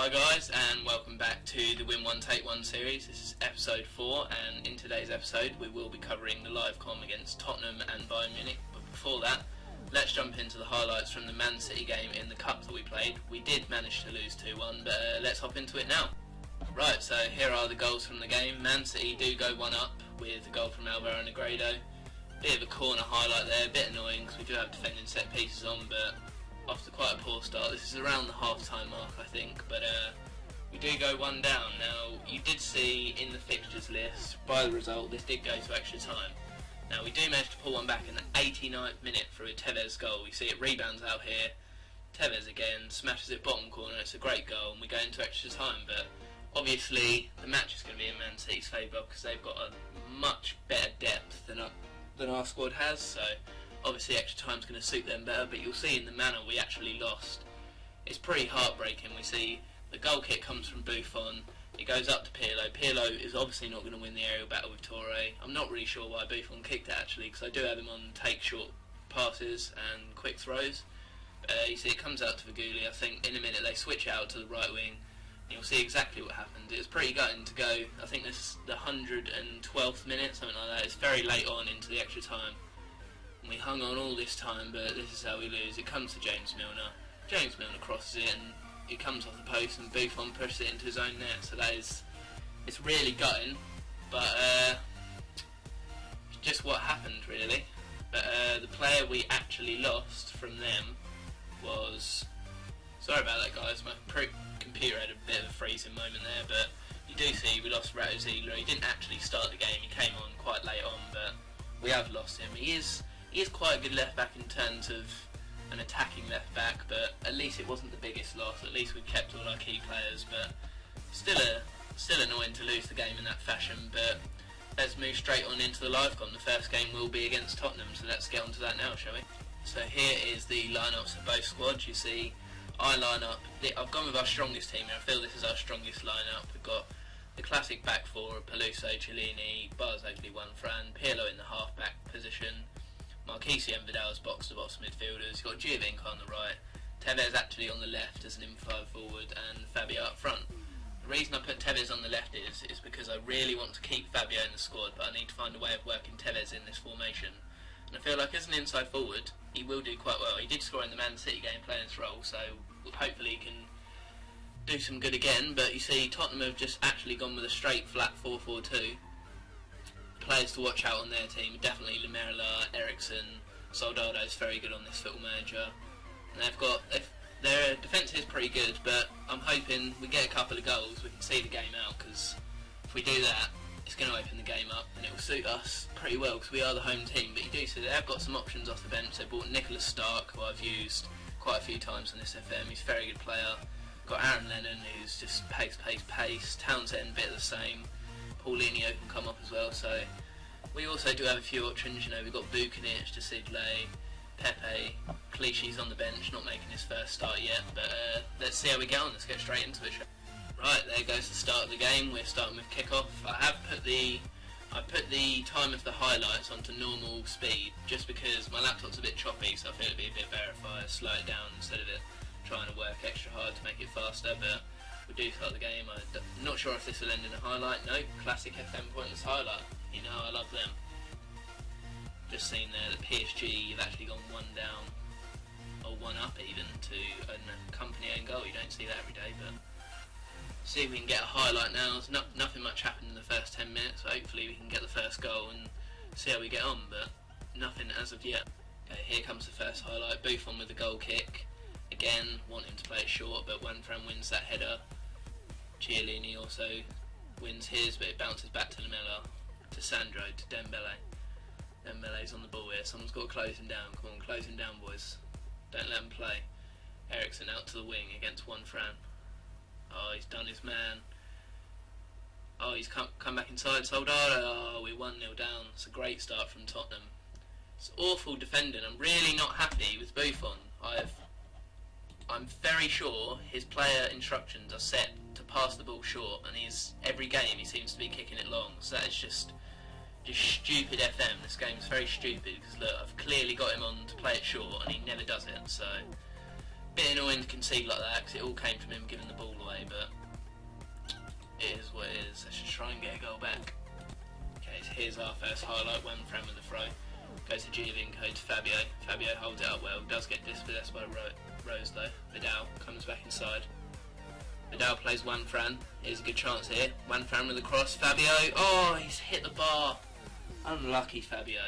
Hi guys, and welcome back to the Win 1 Take 1 series. This is episode 4, and in today's episode we will be covering the live comm against Tottenham and Bayern Munich. But before that, let's jump into the highlights from the Man City game in the cup that we played. We did manage to lose 2-1, but let's hop into it now. Right, so here are the goals from the game. Man City do go 1 up with a goal from Alvaro Negredo. Bit of a corner highlight there, a bit annoying because we do have defending set pieces on, but after quite a poor start. This is around the half-time mark, I think, but we do go 1 down. Now, you did see in the fixtures list, by the result, this did go to extra time. Now, we do manage to pull one back in the 89th minute through a Tevez goal. You see it rebounds out here. Tevez again, smashes it bottom corner. It's a great goal, and we go into extra time, but obviously the match is going to be in Man City's favour because they've got a much better depth than our squad has, so obviously extra time's going to suit them better, but you'll see in the manner we actually lost, it's pretty heartbreaking. We see the goal kick comes from Buffon, it goes up to Pirlo. Pirlo is obviously not going to win the aerial battle with Torre. I'm not really sure why Buffon kicked it actually, because I do have him on take short passes and quick throws. You see it comes out to Faguli. I think in a minute they switch it out to the right wing. You'll see exactly what happened. It was pretty gutting to go, I think this is the 112th minute, something like that. It's very late on into the extra time. We hung on all this time, but this is how we lose. It comes to James Milner. James Milner crosses it, and it comes off the post, and Buffon pushes it into his own net. So it's really gutting, but it's just what happened, really. But the player we actually lost from them was... Sorry about that, guys. My computer had a bit of a freezing moment there, but you do see we lost Rato Ziegler. He didn't actually start the game. He came on quite late on, but we have lost him. He is quite a good left back in terms of an attacking left back, but at least it wasn't the biggest loss. At least we kept all our key players, but still annoying to lose the game in that fashion. But let's move straight on into the live comm. The first game will be against Tottenham, so let's get on to that now, shall we? So here is the lineups of both squads. You see I line up, I've gone with our strongest team here. I feel this is our strongest lineup. We've got the classic back four of Peluso, Cellini, Barzagli, Fran, Pirlo in the half-back position, Marquise and Vidal as box-to-box midfielders. You've got Giovinco on the right, Tevez actually on the left as an in-5 forward, and Fabio up front. The reason I put Tevez on the left is because I really want to keep Fabio in the squad, but I need to find a way of working Tevez in this formation. And I feel like as an inside forward, he will do quite well. He did score in the Man City game playing this role, so hopefully he can do some good again. But you see Tottenham have just actually gone with a straight flat 4-4-2. Players to watch out on their team, definitely Lamela, Ericsson, Soldado is very good on this Football Manager. And their defence is pretty good, but I'm hoping we get a couple of goals, we can see the game out, because if we do that, it's going to open the game up and it will suit us pretty well because we are the home team. But you do see they have got some options off the bench. They bought Nicholas Stark, who I've used quite a few times on this FM. He's a very good player. Got Aaron Lennon, who's just pace. Townsend, bit of the same. Paulinho can come up as well. So we also do have a few options. You know, we've got Bucanic, Desidle, Pepe. Clichy's on the bench, not making his first start yet. But let's see how we get on. Let's get straight into it. Right, there goes the start of the game. We're starting with kickoff. I put the time of the highlights onto normal speed just because my laptop's a bit choppy, so I feel it'd be a bit better if I slow it down instead of it trying to work extra hard to make it faster. But we do start the game. I'm not sure if this will end in a highlight. No, classic FM pointless highlight. You know, I love them. Just seen there that PSG have actually gone 1 down or 1 up even to a company-owned goal. You don't see that every day, but see if we can get a highlight now. There's nothing much happened in the first 10 minutes, so hopefully we can get the first goal and see how we get on, but nothing as of yet. Okay, here comes the first highlight. Buffon with the goal kick. Again, want him to play it short, but Fran wins that header. Chiellini also wins his, but it bounces back to Lamela, to Sandro, to Dembele. Dembele's on the ball here. Someone's got to close him down. Come on, close him down, boys. Don't let him play. Ericsson out to the wing against Fran. Oh, he's done his man. Oh, he's come back inside. Soldado. Oh, we're 1-0 down. It's a great start from Tottenham. It's awful defending. I'm really not happy with Buffon. I'm very sure his player instructions are set to pass the ball short, and every game he seems to be kicking it long. So that is just stupid FM. This game's very stupid because look, I've clearly got him on to play it short, and he never does it. So Bit annoying to concede like that because it all came from him giving the ball away, but it is what it is. Let's just try and get a goal back. Okay, so here's our first highlight, one friend with the throw. Goes to Giovinco to Fabio. Fabio holds it up well, does get dispossessed by Rose though. Vidal comes back inside. Vidal plays Juanfran. Here's a good chance here. Juanfran with the cross. Fabio. Oh, he's hit the bar. Unlucky Fabio.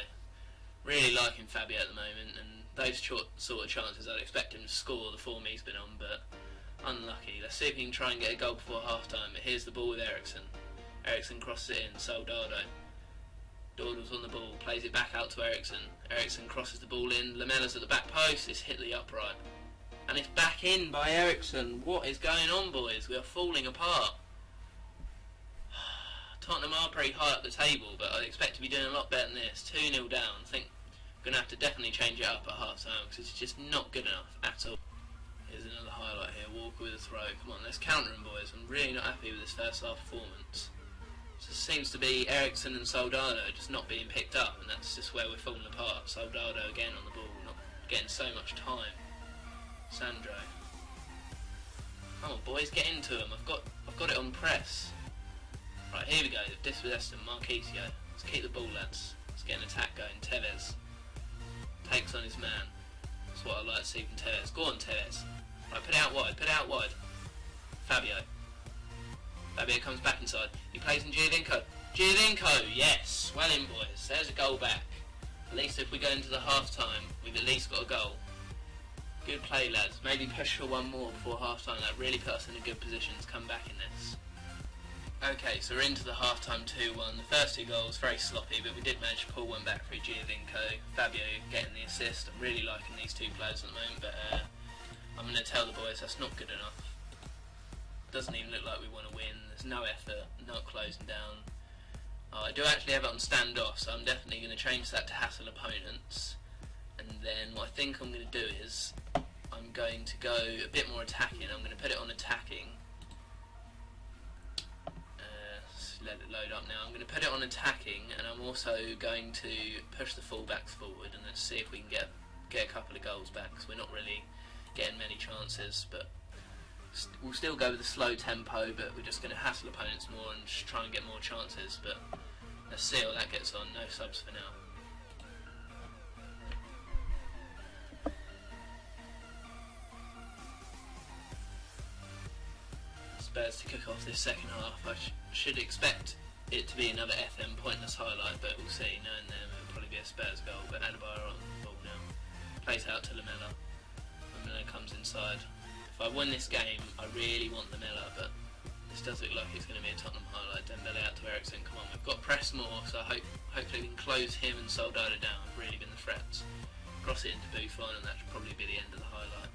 Really liking Fabio at the moment, and those sort of chances I'd expect him to score the form he's been on, but unlucky. Let's see if he can try and get a goal before half time. But here's the ball with Ericsson. Ericsson crosses it in. Soldado. Dawdle's on the ball, plays it back out to Ericsson. Ericsson crosses the ball in. Lamella's at the back post. It's hit the upright. And it's back in by Ericsson. What is going on, boys? We are falling apart. Tottenham are pretty high up the table, but I expect to be doing a lot better than this. 2-0 down. I think I'm going to have to definitely change it up at half time because it's just not good enough at all. Here's another highlight here. Walker with a throw. Come on, let's counter him, boys. I'm really not happy with this first half performance. It seems to be Ericsson and Soldado just not being picked up, and that's just where we're falling apart. Soldado again on the ball, not getting so much time. Sandro. Come on, boys, get into him. I've got it on press. Right, here we go. Dispossessed him. Marquisio. Let's keep the ball, lads. Let's get an attack going. Tevez takes on his man. That's what I like to see from Tevez. Go on, Tevez. Right, put it out wide. Put it out wide. Fabio. Fabio comes back inside. He plays in Giovinco. Giovinco, yes. Well in, boys. There's a goal back. At least if we go into the half time, we've at least got a goal. Good play, lads. Maybe push for one more before half time. That really put us in a good position to come back in this. Okay, so we're into the half time 2-1. The first 2 goals, very sloppy, but we did manage to pull one back through Giovinco. Fabio getting the assist. I'm really liking these 2 players at the moment, but I'm going to tell the boys that's not good enough. Doesn't even look like we want to win. There's no effort, not closing down. I do actually have it on standoff, so I'm definitely going to change that to hassle opponents. And then what I think I'm going to do is I'm going to go a bit more attacking. I'm going to put it on attacking. Let it load up now. I'm going to put it on attacking, and I'm also going to push the fullbacks forward, and let's see if we can get a couple of goals back, because we're not really getting many chances. But we'll still go with a slow tempo, but we're just going to hassle opponents more and just try and get more chances. But let's see how that gets on. No subs for now. Spurs to kick off this second half. I should expect it to be another FM pointless highlight, but we'll see. Knowing them, it'll probably be a Spurs goal. But Adebayor on the ball now. Plays out to Lamella. Lamella comes inside. If I win this game, I really want Lamella, but this does look like it's going to be a Tottenham highlight. Dembele out to Ericsson. Come on, we've got press more, so hopefully we can close him and Soldado down. Have really been the threats. Cross it into Buffon, and that should probably be the end of the highlight.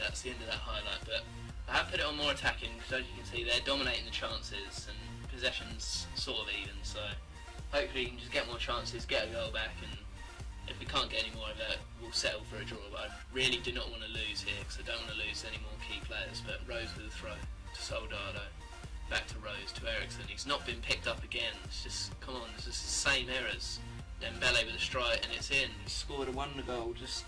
That's the end of that highlight, but I have put it on more attacking because, as you can see, they're dominating the chances and possession's sort of even, so hopefully we can just get more chances, get a goal back, and if we can't get any more of that, we'll settle for a draw. But I really do not want to lose here because I don't want to lose any more key players. But Rose with a throw to Soldado, back to Rose, to Ericsson. He's not been picked up again. It's just, come on, it's just the same errors. Dembele with a strike and it's in. He scored a wonder goal. Just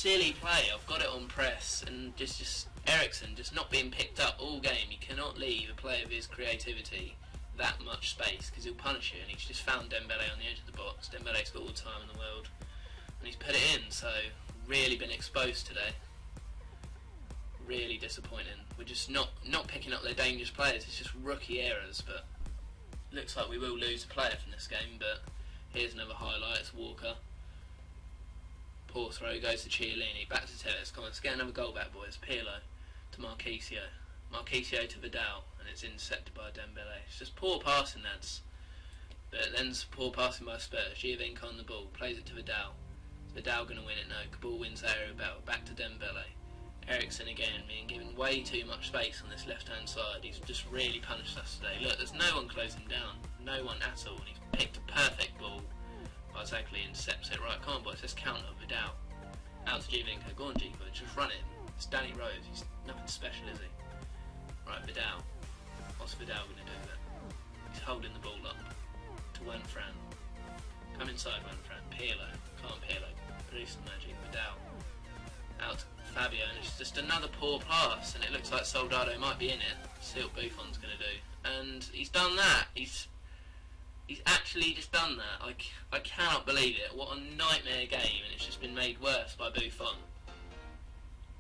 silly play. I've got it on press, and just Ericsson just not being picked up all game. You cannot leave a player of his creativity that much space because he'll punish you, and he's just found Dembele on the edge of the box. Dembele's got all the time in the world, and he's put it in, so really been exposed today. Really disappointing. We're just not picking up their dangerous players. It's just rookie errors, but looks like we will lose a player from this game. But here's another highlight. It's Walker. Poor throw, goes to Chiellini, back to Tevez. Come on, let's get another goal back, boys. Pirlo to Marquisio. Marquisio to Vidal, and it's intercepted by Dembele. It's just poor passing, lads. But then it's poor passing by Spurs. Giovinco on the ball, plays it to Vidal. Is Vidal going to win it? No. Kabul wins that area battle. Back to Dembele. Ericsson again, being given way too much space on this left-hand side. He's just really punished us today. Look, there's no one closing down. No one at all. And he's picked a perfect ball. Exactly, intercepts it. Right, come on, boys, let's counter Vidal. Out to Giovinco. Go on, Giovinco, just run it. It's Danny Rose. He's nothing special, is he? Right, Vidal. What's Vidal going to do then? He's holding the ball up to Juanfran. Come inside, Juanfran. Pirlo. Come on, Pirlo. Produce the magic. Vidal. Out to Fabio, and it's just another poor pass, and it looks like Soldado might be in it. See what Buffon's going to do. And he's done that. He's actually just done that. I cannot believe it. What a nightmare game, and it's just been made worse by Buffon.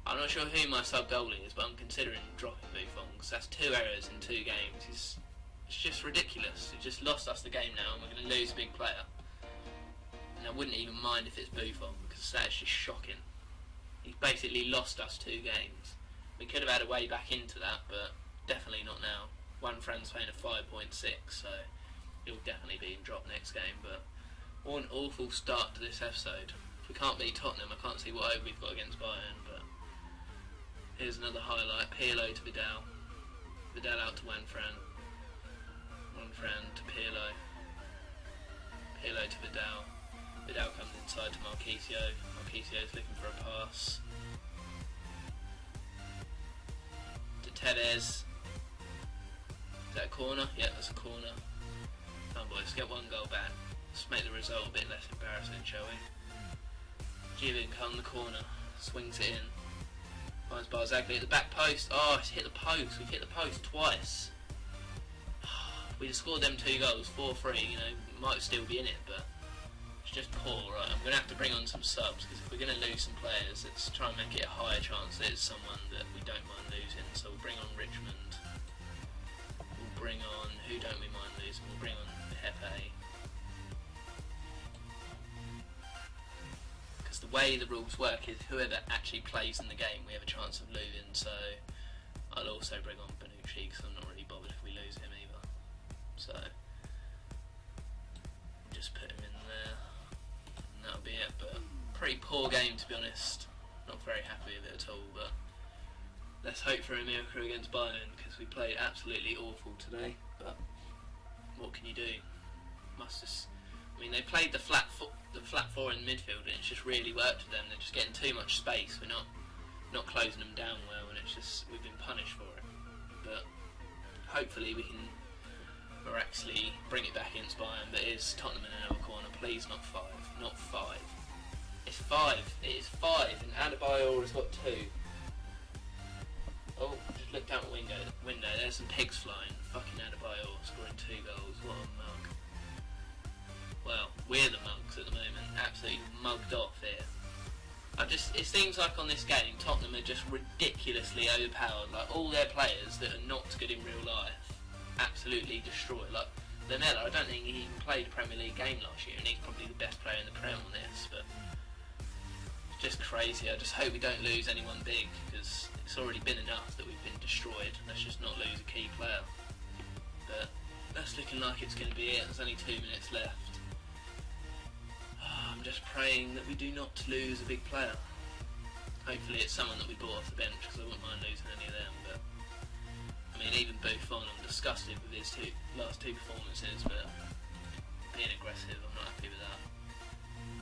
I'm not sure who my sub-goalie is, but I'm considering dropping Buffon, because that's 2 errors in 2 games. It's just ridiculous. He just lost us the game now, and we're going to lose a big player. And I wouldn't even mind if it's Buffon, because that is just shocking. He's basically lost us 2 games. We could have had a way back into that, but definitely not now. One friend's playing a 5.6, so he'll definitely be dropped next game. But what an awful start to this episode. If we can't beat Tottenham, I can't see what hope we've got against Bayern. But here's another highlight. Pirlo to Vidal. Vidal out to Juanfran. Juanfran to Pirlo. Pirlo to Vidal. Vidal comes inside to Marquisio. Marquisio's looking for a pass. To Tevez. Is that a corner? Yeah, that's a corner. Come on boys, let's get 1 goal back. Let's make the result a bit less embarrassing, shall we? Givin come the corner. Swings it in. Finds Barzagli at the back post. Oh, it's hit the post. We've hit the post twice. We'd have scored them 2 goals, 4-3, you know, might still be in it, but it's just poor. Right, I'm going to have to bring on some subs, because if we're going to lose some players, let's try and make it a higher chance that it's someone that we don't mind losing. So we'll bring on Richmond. We'll bring on, who don't we mind losing? We'll bring on Pepe. Because the way the rules work is whoever actually plays in the game, we have a chance of losing. So I'll also bring on Bonucci, because I'm not really bothered if we lose him either. So just put him in there, and that'll be it. But pretty poor game, to be honest. Not very happy with it at all, but let's hope for a miracle against Bayern, because we played absolutely awful today. But what can you do? I mean, they played the flat 4 in midfield, and it's just really worked for them. They're just getting too much space. We're not closing them down well, and it's just we've been punished for it. But hopefully we can miraculously bring it back against Bayern. But it is Tottenham in our corner. Please, not 5. Not 5. It's 5. It is 5, and Adebayor has got 2. Oh, just looked out the window. There's some pigs flying. Fucking Adebayor scoring 2 goals. What a mug. Well, we're the mugs at the moment. Absolutely mugged off here. It seems like on this game, Tottenham are just ridiculously overpowered. Like, all their players that are not good in real life, absolutely destroyed. Like, Lamella, I don't think he even played a Premier League game last year, and he's probably the best player in the Prem on this, but it's just crazy. I just hope we don't lose anyone big, because it's already been enough that we've been destroyed. Let's just not lose a key player. But that's looking like it's going to be it. There's only 2 minutes left. I'm just praying that we do not lose a big player. Hopefully it's someone that we bought off the bench, because I wouldn't mind losing any of them. But I mean, even Buffon, I'm disgusted with his last two performances, but being aggressive, I'm not happy with that.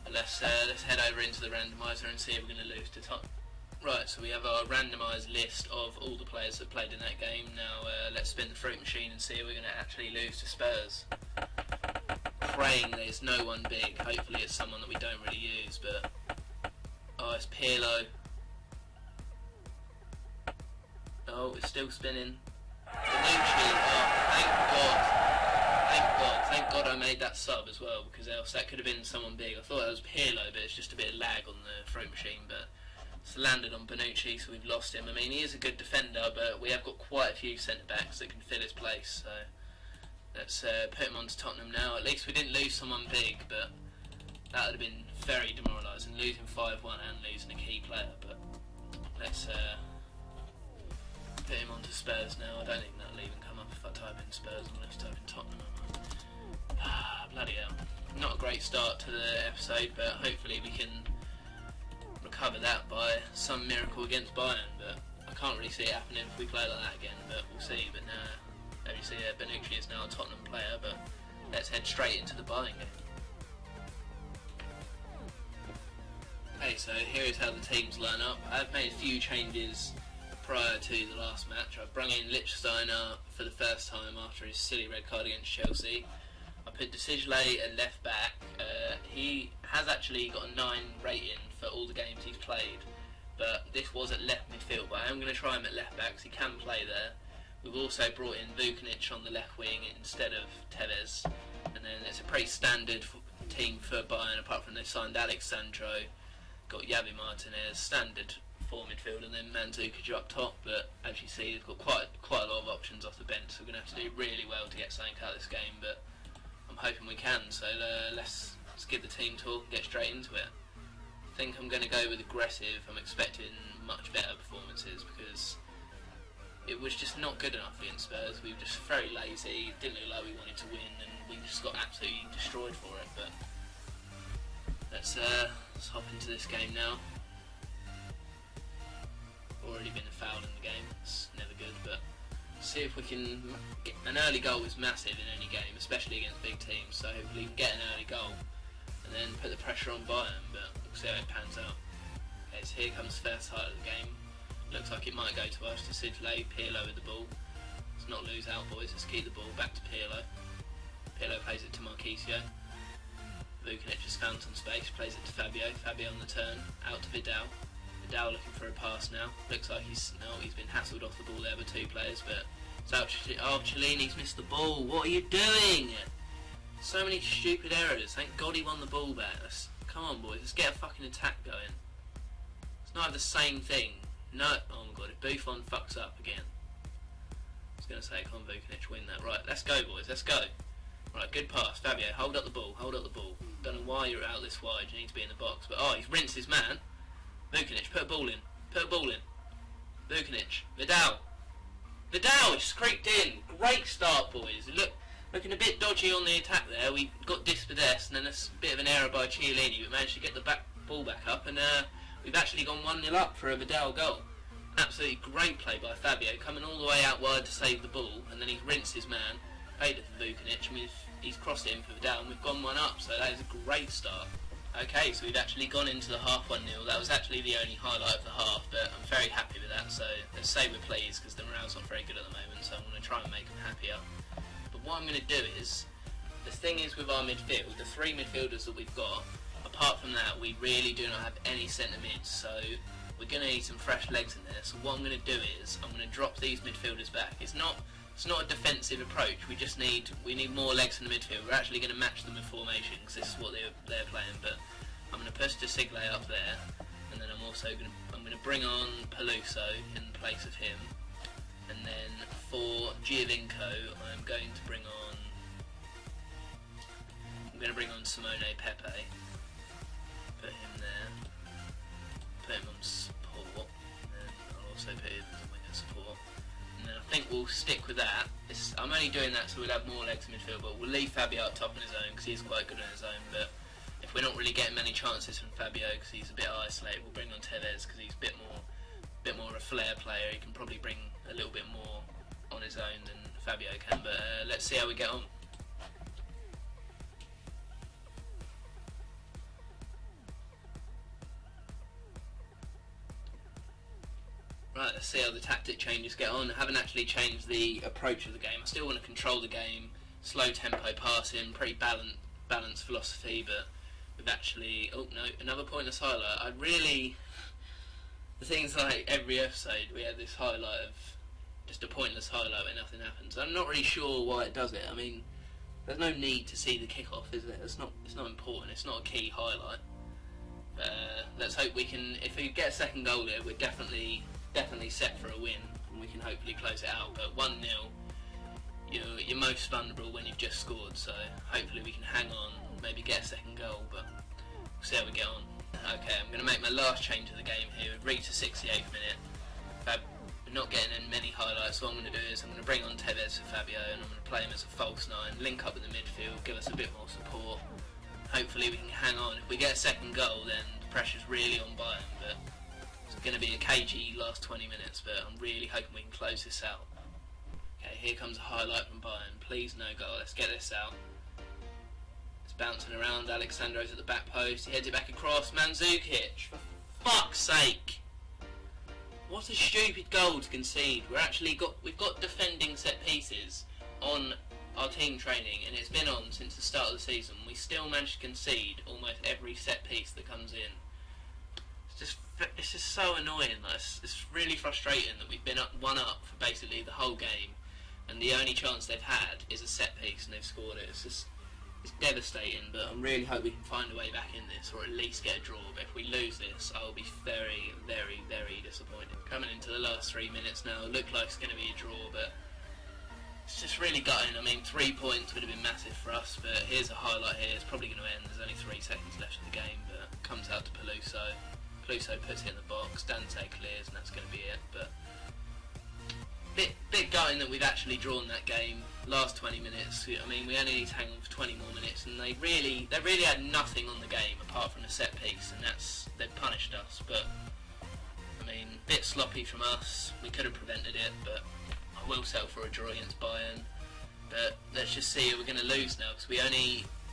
But let's head over into the randomiser and see if we're going to lose to Tottenham. Right, so we have our randomised list of all the players that played in that game. Now let's spin the fruit machine and see if we're going to actually lose to Spurs. Praying there's no one big. Hopefully it's someone that we don't really use, but oh, it's Pirlo. Oh, it's still spinning. Bonucci. Oh, thank God I made that sub as well, because else that could have been someone big. I thought that was Pirlo, but it's just a bit of lag on the fruit machine. But it's landed on Bonucci, so we've lost him. I mean, he is a good defender, but we have got quite a few centre backs that can fill his place. So let's put him on to Tottenham now. At least we didn't lose someone big, but that would have been very demoralising, losing 5-1 and losing a key player. But let's put him on to Spurs now. I don't think that'll even come up if I type in Spurs. I'm going to have to type in Tottenham. Bloody hell. Not a great start to the episode, but hopefully we can recover that by some miracle against Bayern. But I can't really see it happening if we play like that again, but we'll see. But now, as you see, Bonucci is now a Tottenham player, but let's head straight into the Bayern game. Okay, so here is how the teams line up. I've made a few changes prior to the last match. I've brought in Lichtsteiner for the first time after his silly red card against Chelsea. I put Decisley at left back. He has actually got a 9 rating for all the games he's played, but this was at left midfield. But I am going to try him at left back because he can play there. We've also brought in Vukanic on the left wing instead of Tevez, and then it's a pretty standard team for Bayern, apart from they've signed Alex Sandro, got Javi Martinez, standard 4 midfield, and then Mandzukic up top. But as you see, they've got quite a lot of options off the bench, so we're going to have to do really well to get something out of this game, but I'm hoping we can. So let's give the team talk and get straight into it. I think I'm going to go with aggressive. I'm expecting much better performances because it was just not good enough against Spurs. We were just very lazy, didn't look like we wanted to win, and we just got absolutely destroyed for it. But let's hop into this game now. Already been a foul in the game, it's never good, but see if we can get an early goal. Is massive in any game, especially against big teams, so hopefully we can get an early goal and then put the pressure on Bayern, but we'll see how it pans out. Okay, so here comes the first highlight of the game. Looks like it might go to us, to Sidley. Pirlo with the ball. Let's not lose out, boys. Let's keep the ball back to Pirlo. Pirlo plays it to Marquisio. Vukanic just found some space, plays it to Fabio. Fabio on the turn, out to Vidal. Vidal looking for a pass now. Looks like he's been hassled off the ball there with 2 players, but it's out. Oh, Cellini's missed the ball. What are you doing? So many stupid errors. Thank God he won the ball back. Come on, boys. Let's get a fucking attack going. It's not the same thing. No, oh my God, if Buffon fucks up again. I was going to say, can't Vukanic win that? Right, let's go, boys, let's go. Right, good pass. Fabio, hold up the ball, hold up the ball. Don't know why you're out this wide, you need to be in the box. But, oh, he's rinsed his man. Vukanic, put a ball in. Put a ball in. Vukanic, Vidal. Vidal, just creeped in. Great start, boys. Looking a bit dodgy on the attack there. We got dispossessed, and then a bit of an error by Chiellini. We managed to get the ball back up, and we've actually gone 1-0 up for a Vidal goal. Absolutely great play by Fabio, coming all the way out wide to save the ball, and then he's rinsed his man, paid it to Vukanic, and he's crossed it in for Vidal, and we've gone 1 up, so that is a great start. Okay, so we've actually gone into the half 1-0. That was actually the only highlight of the half, but I'm very happy with that, so let's say we're pleased, because the morale's not very good at the moment, so I'm going to try and make them happier. But what I'm going to do is, the thing is with our midfield, the 3 midfielders that we've got, apart from that, we really do not have any centre mids, so we're going to need some fresh legs in there. So what I'm going to do is I'm going to drop these midfielders back. It's not a defensive approach. We need more legs in the midfield. We're actually going to match them with formation because this is what they're playing. But I'm going to push Decisley up there, and then I'm going to bring on Peluso in place of him, and then for Giovinco I'm going to bring on Simone Pepe. Put him there, put him on support, and I'll also put him as a winger support, and then I think we'll stick with that. I'm only doing that so we'll have more legs in midfield, but we'll leave Fabio up top on his own because he's quite good on his own, but if we're not really getting many chances from Fabio because he's a bit isolated, we'll bring on Tevez because he's a bit more of a flair player. He can probably bring a little bit more on his own than Fabio can, but let's see how we get on. Right, let's see how the tactic changes get on. I haven't actually changed the approach of the game. I still want to control the game, slow tempo passing, pretty balanced philosophy, but we've actually... Oh no, another pointless highlight. The thing's like every episode we have this highlight of just a pointless highlight where nothing happens. I'm not really sure why it does it. I mean, there's no need to see the kickoff, is there? It's not important, it's not a key highlight. Let's hope we can... If we get a second goal here, we're definitely set for a win, and we can hopefully close it out. But 1-0, you're most vulnerable when you've just scored, so hopefully we can hang on, maybe get a second goal, but we'll see how we get on. Okay, I'm going to make my last change of the game here. We've reached the 68th minute. We're not getting many highlights, so what I'm going to do is I'm going to bring on Tevez for Fabio, and I'm going to play him as a false 9, link up with the midfield, give us a bit more support. Hopefully we can hang on. If we get a second goal, then the pressure's really on Bayern, but it's going to be a cagey last 20 minutes, but I'm really hoping we can close this out. Okay, here comes a highlight from Bayern. Please no goal. Let's get this out. It's bouncing around. Alexandro's at the back post. He heads it back across. Mandzukic. For fuck's sake! What a stupid goal to concede. We've got defending set pieces on our team training, and it's been on since the start of the season, we still manage to concede almost every set piece that comes in. It's just so annoying. It's really frustrating that we've been one up for basically the whole game, and the only chance they've had is a set piece and they've scored it. It's devastating, but I really hope we can find a way back in this, or at least get a draw. But if we lose this, I will be very, very, very disappointed. Coming into the last 3 minutes now, it looked like it's going to be a draw, but it's just really gutting. I mean, 3 points would have been massive for us, but here's a highlight here. It's probably going to end. There's only 3 seconds left of the game, but it comes out to Peluso. Peluso puts it in the box, Dante clears, and that's going to be it. But bit gutting that we've actually drawn that game. Last 20 minutes. I mean, we only need to hang on for 20 more minutes, and they really had nothing on the game apart from a set piece, and they've punished us. But I mean, a bit sloppy from us. We could have prevented it, but I will settle for a draw against Bayern. But let's just see. We're going to lose now because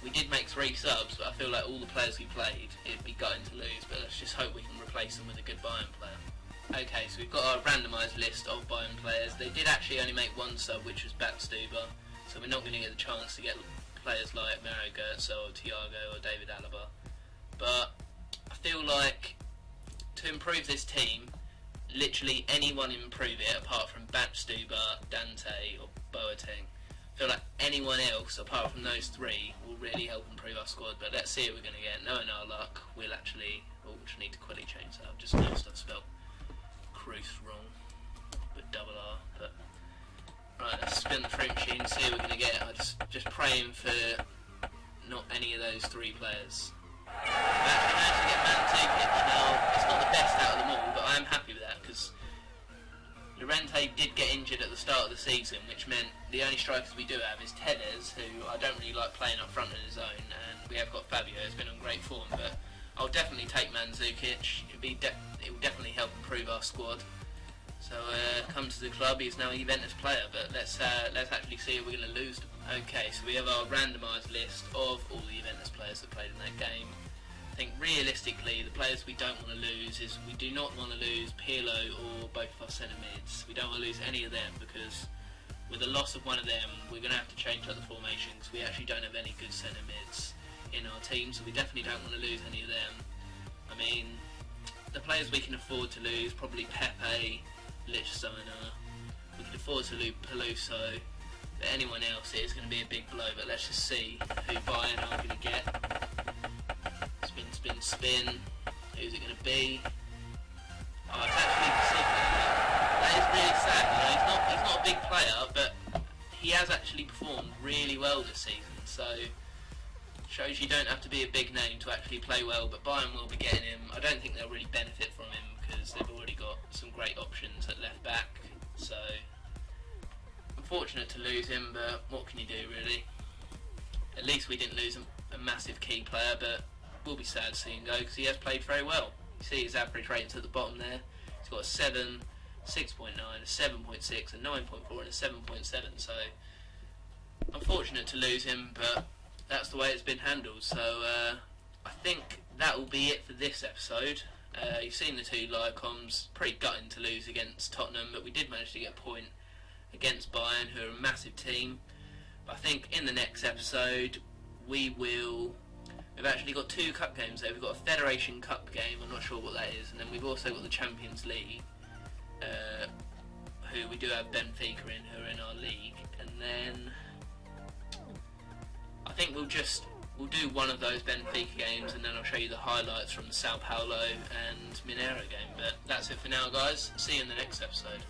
we did make 3 subs, but I feel like all the players we played, it'd be gutting to lose. But let's just hope we can replace them with a good Bayern player. Okay, so we've got our randomised list of Bayern players. They did actually only make 1 sub, which was Batstuber, so we're not going to get the chance to get players like Mario Götze or Thiago or David Alaba. But I feel like to improve this team, literally anyone improve it apart from Batstuber, Dante or Boateng. I feel like anyone else apart from those 3 will really help improve our squad. But let's see what we're going to get. Knowing our luck, we'll just need to quickly change that. I've just noticed I've spelled Cruz wrong with double R. But right, let's spin the free machine and see what we're going to get. I'm just praying for not any of those 3 players. I've actually managed to get Mandzukic. Now, it's not the best out of them all, but I am happy with that because Llorente did get injured at the start of the season, which meant the only strikers we do have is Tevez, who I don't really like playing up front on his own, and we have got Fabio, who's been on great form, but I'll definitely take Mandzukic. It will definitely help improve our squad. So come to the club. He's now a Juventus player, but let's actually see if we're going to lose. Okay, so we have our randomised list of all the Juventus players that played in that game. I think realistically, the players we don't want to lose is we do not want to lose Pirlo or both of our centre mids. We don't want to lose any of them because with the loss of one of them, we're going to have to change up the formation because we actually don't have any good centre mids in our team, so we definitely don't want to lose any of them. I mean, the players we can afford to lose, probably Pepe, Lichtsteiner. We can afford to lose Peluso, but anyone else, it is going to be a big blow. But let's just see who Bayern are going to get. Spin, spin, spin. Who's it going to be? Oh, it's actually Pacific. That is really sad. You know, he's not a big player, but he has actually performed really well this season. So shows you don't have to be a big name to actually play well, but Bayern will be getting him. I don't think they'll really benefit from him because they've already got some great options at left back. So unfortunate to lose him, but what can you do really? At least we didn't lose a massive key player, but we'll be sad to see him go because he has played very well. You see his average ratings at the bottom there. He's got a 7, 6.9, a 7.6, a 9.4 and a 7.7, so unfortunate to lose him, but that's the way it's been handled. So I think that will be it for this episode. You've seen the 2 live comms. Pretty gutting to lose against Tottenham, but we did manage to get a point against Bayern, who are a massive team. But I think in the next episode we've actually got 2 cup games there. We've got a Federation Cup game, I'm not sure what that is, and then we've also got the Champions League, who we do have Benfica in, who are in our league, and then I think we'll do one of those Benfica games, and then I'll show you the highlights from the Sao Paulo and Mineiro game. But that's it for now, guys. See you in the next episode.